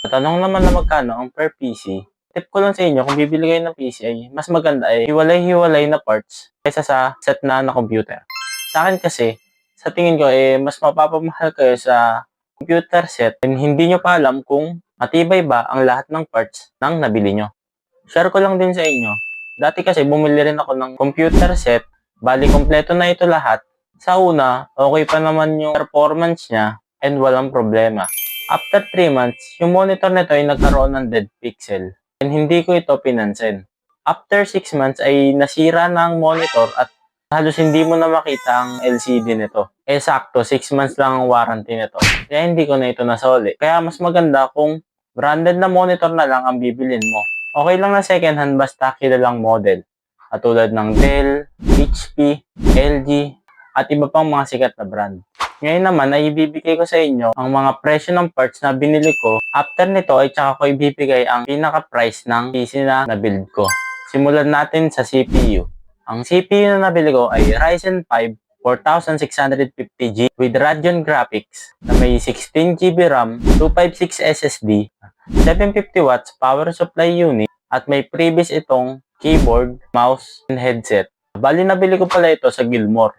Tanong naman na magkano ang per PC. Tip ko lang sa inyo, kung bibili kayo ng PC ay mas maganda ay hiwalay-hiwalay na parts kaysa sa set na computer. Sa akin kasi, sa tingin ko mas mapapamahal kayo sa computer set and hindi nyo pa alam kung matibay ba ang lahat ng parts ng nabili nyo. Share ko lang din sa inyo. Dati kasi bumili rin ako ng computer set, bali kompleto na ito lahat. Sa una, okay pa naman yung performance niya and walang problema. After 3 months, yung monitor nito ay nagkaroon ng dead pixel and hindi ko ito pinansin. After 6 months ay nasira na ang monitor at halos hindi mo na makita ang LCD nito. Sakto, 6 months lang ang warranty nito. Kaya hindi ko na ito nasoli. Kaya mas maganda kung branded na monitor na lang ang bibilin mo. Okay lang na second hand basta kilalang model. Katulad ng Dell, HP, LG, at iba pang mga sikat na brand. Ngayon naman ay ibibigay ko sa inyo ang mga presyo ng parts na binili ko. After nito ay tsaka ko ibibigay ang pinaka-price ng PC na nabuild ko. Simulan natin sa CPU. Ang CPU na nabili ko ay Ryzen 5 4650G with Radeon Graphics na may 16GB RAM, 256 SSD, 750 watts power supply unit, at may previous itong keyboard, mouse, and headset. Bali nabili ko pala ito sa Gilmore.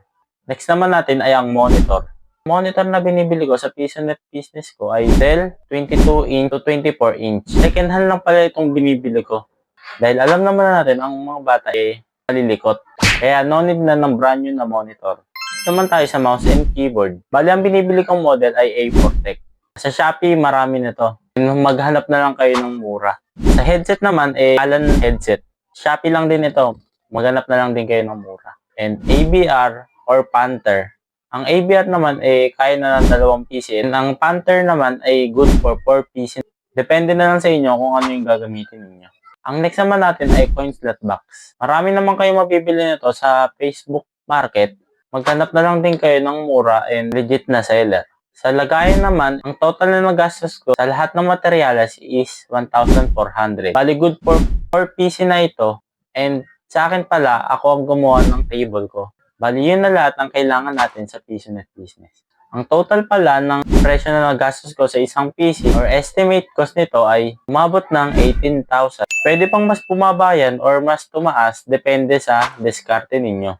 Next naman natin ay ang monitor. Monitor na binibili ko sa PisoNet business ko ay Dell 22" to 24". Second hand lang pala itong binibili ko. Dahil alam naman natin ang mga bata ay malilikot. Kaya no need na ng brand new na monitor. Naman tayo sa mouse and keyboard. Bali ang binibili kong model ay A4 Tech. Sa Shopee marami nito. Maghanap na lang kayo ng mura. Sa headset naman Alan headset. Shopee lang din ito. Maghanap na lang din kayo ng mura. And ABR or Panther. Ang ABR naman kaya na ng 2 PC. And ang Panther naman ay good for 4 PC. Depende na lang sa inyo kung ano yung gagamitin ninyo. Ang next naman natin ay coin slot box. Marami naman kayo mabibili nito sa Facebook Market. Maghanap na lang din kayo ng mura and legit na seller. Sa lagayan naman, ang total na nagastos ko sa lahat ng materyales is 1,400. Bali good for 4 PC na ito. And sa akin pala, ako ang gumawa ng table ko. Bali yun na lahat ang kailangan natin sa PisoNet business. Ang total pala ng presyo na nagastos ko sa isang PC or estimate cost nito ay umabot ng 18,000. Pwede pang mas bumaba yan or mas tumaas depende sa diskarte ninyo.